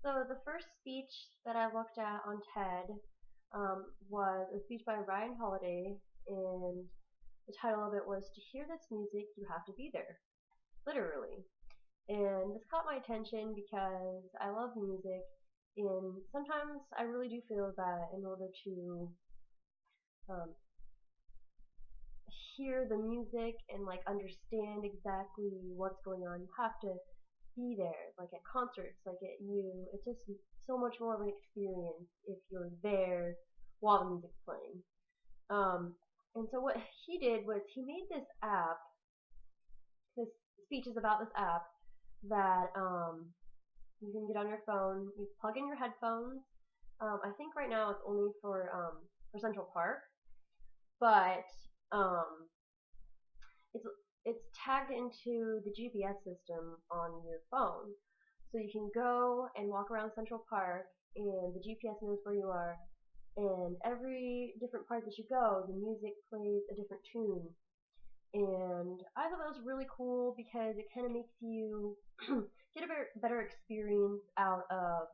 So the first speech that I looked at on TED was a speech by Ryan Holiday, and the title of it was "To hear this music, you have to be there," literally. And this caught my attention because I love music, and sometimes I really do feel that in order to um, hear the music and like understand exactly what's going on, you have to be there, like at concerts, like at you. It's just so much more of an experience if you're there while the music's playing. Um, and so what he did was he made this app. This speech is about this app that you can get on your phone. You plug in your headphones. I think right now it's only for Central Park, but um, it's it's tagged into the GPS system on your phone. So you can go and walk around Central Park and the GPS knows where you are, and every different part that you go, the music plays a different tune. And I thought that was really cool because it kind of makes you get a better experience out of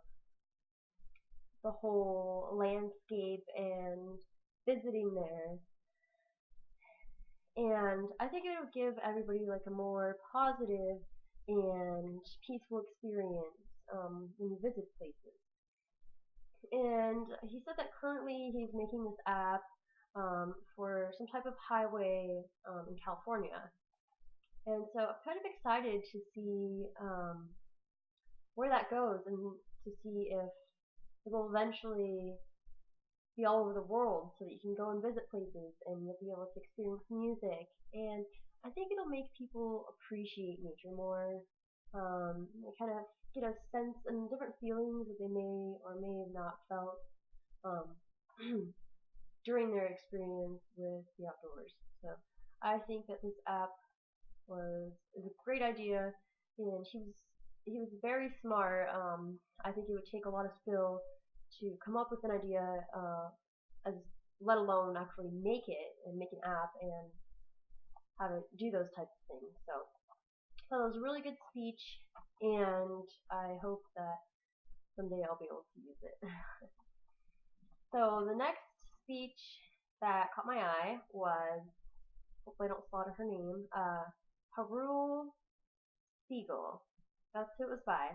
the whole landscape and visiting there. And I think it would give everybody like a more positive and peaceful experience when you visit places. And he said that currently he's making this app for some type of highway in California. And so I'm kind of excited to see where that goes and to see if it will eventually be all over the world so that you can go and visit places and you'll be able to experience music. And I think it'll make people appreciate nature more. They kind of get a sense and different feelings that they may or may have not felt um, during their experience with the outdoors. So I think that this app is a great idea, and he was very smart. I think it would take a lot of skill to come up with an idea, as let alone actually make it and make an app and how to do those types of things. So it was a really good speech, and I hope that someday I'll be able to use it. So the next speech that caught my eye was, hopefully I don't slaughter her name, Harul Siegel. That's who it was by,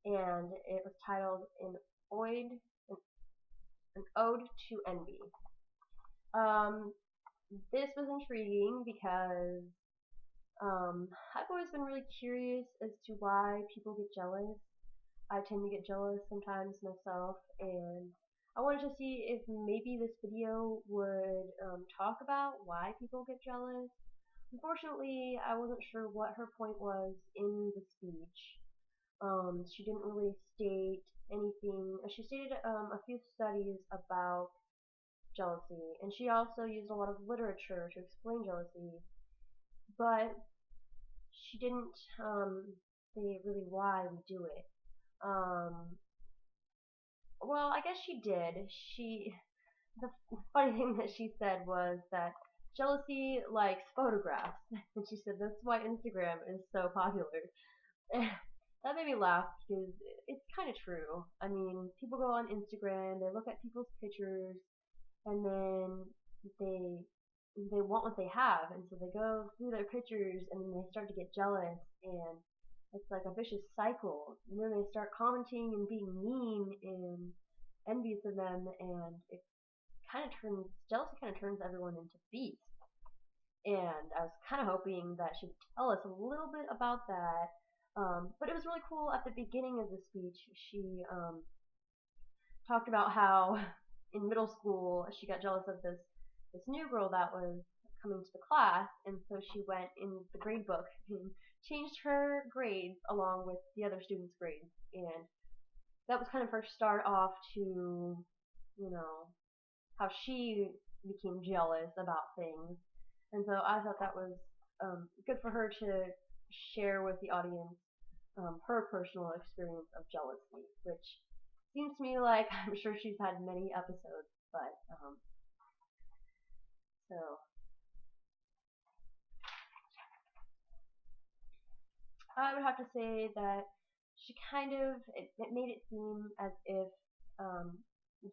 and it was titled an ode to envy. Um, this was intriguing because I've always been really curious as to why people get jealous. I tend to get jealous sometimes myself, and I wanted to see if maybe this video would talk about why people get jealous. Unfortunately, I wasn't sure what her point was in the speech. She didn't really state anything. She stated a few studies about jealousy, and she also used a lot of literature to explain jealousy, but she didn't say really why we do it. Um, well, I guess she did. The funny thing that she said was that jealousy likes photographs, and she said that's why Instagram is so popular. That made me laugh because it's kind of true. I mean, people go on Instagram, they look at people's pictures, and then they they want what they have, and so they go through their pictures, and then they start to get jealous, and it's like a vicious cycle. And then they start commenting and being mean and envious of them, and it kind of turns jealousy kind of turns everyone into beasts. And I was kind of hoping that she'd tell us a little bit about that. But it was really cool at the beginning of the speech. She talked about how in middle school she got jealous of this new girl that was coming to the class, and so she went in the grade book and changed her grades along with the other students' grades, and that was kind of her start off to, you know, how she became jealous about things. And so I thought that was good for her to share with the audience her personal experience of jealousy, which seems to me like I'm sure she's had many episodes, but so I would have to say that she kind of it made it seem as if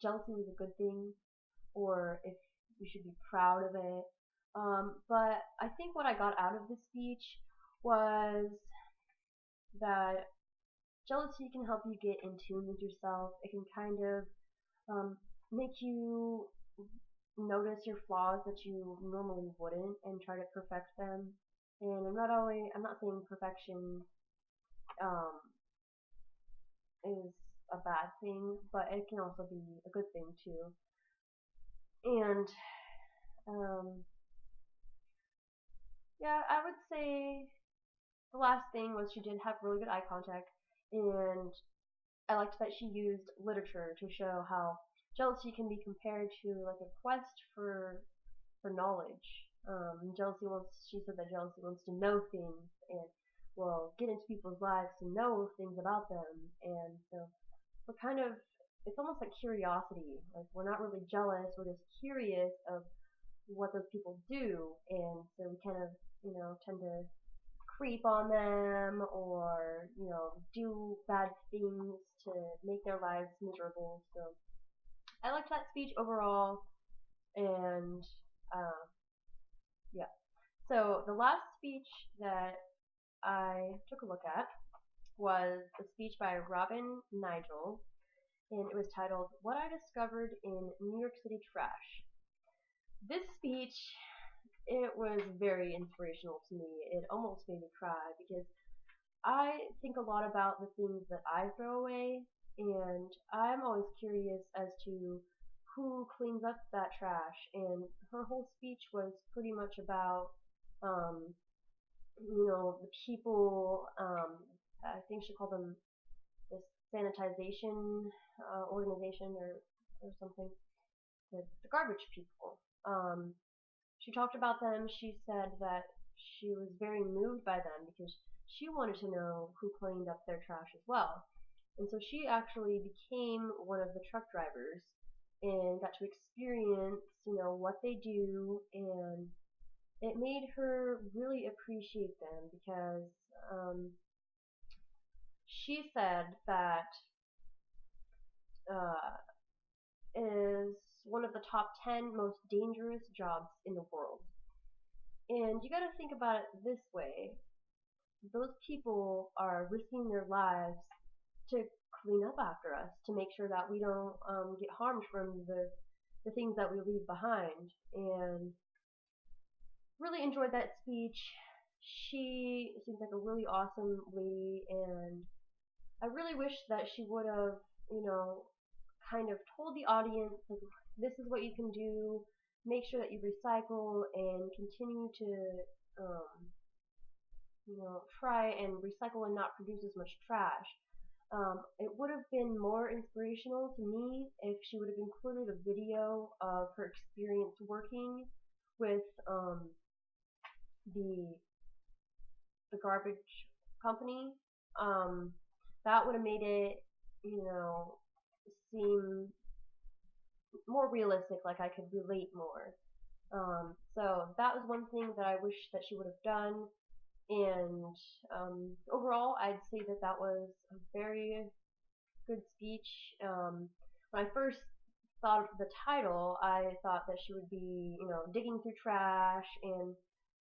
jealousy was a good thing, or if you should be proud of it. But I think what I got out of this speech was that jealousy can help you get in tune with yourself. It can kind of make you notice your flaws that you normally wouldn't and try to perfect them. And I'm not saying perfection um, is a bad thing, but it can also be a good thing too. And um, yeah, I would say the last thing was she did have really good eye contact, and I liked that she used literature to show how jealousy can be compared to like a quest for knowledge. She said that jealousy wants to know things and will get into people's lives to know things about them, and so we're kind of, it's almost like curiosity. Like we're not really jealous, we're just curious of what those people do, and so we kind of, tend to creep on them or, do bad things to make their lives miserable. So I liked that speech overall, and uh, yeah. So the last speech that I took a look at was a speech by Robin Nigel, and it was titled "What I Discovered in New York City Trash." This speech, it was very inspirational to me. It almost made me cry because I think a lot about the things that I throw away, and I'm always curious as to who cleans up that trash. And her whole speech was pretty much about, um, the people. I think she called them this sanitization organization or something. The garbage people. She talked about them. She said that she was very moved by them because she wanted to know who cleaned up their trash as well. And so she actually became one of the truck drivers and got to experience, what they do, and it made her really appreciate them because she said that uh, is one of the top 10 most dangerous jobs in the world. And you gotta think about it this way. Those people are risking their lives to clean up after us, to make sure that we don't get harmed from the things that we leave behind. And really enjoyed that speech. She seems like a really awesome lady, and I really wish that she would have, kind of told the audience, like, this is what you can do. Make sure that you recycle and continue to, try and recycle and not produce as much trash. It would have been more inspirational to me if she would have included a video of her experience working with the the garbage company. Um, that would have made it, seem more realistic, like I could relate more. So that was one thing that I wish that she would have done. And overall, I'd say that that was a very good speech. When I first thought of the title, I thought that she would be, digging through trash and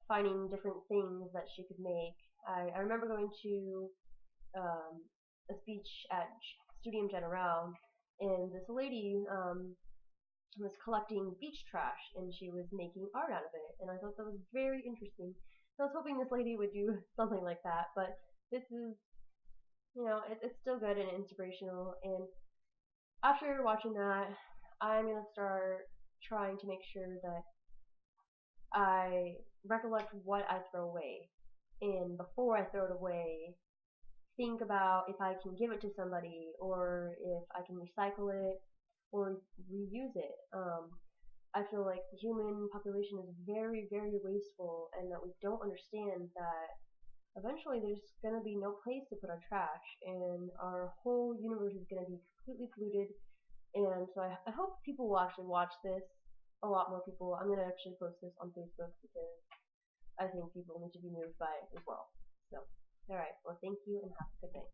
finding different things that she could make. I remember going to a speech at Studium Generale, and this lady was collecting beach trash, and she was making art out of it, and I thought that was very interesting. So I was hoping this lady would do something like that, but this is, it's still good and inspirational, and after watching that, I'm going to start trying to make sure that I recollect what I throw away, and before I throw it away, think about if I can give it to somebody, or if I can recycle it, or reuse it. I feel like the human population is very, very wasteful, and that we don't understand that eventually there's going to be no place to put our trash, and our whole universe is going to be completely polluted. And so I hope people will actually watch this, a lot more people. I'm going to actually post this on Facebook because I think people need to be moved by it as well. So, alright, well, thank you and have a good night.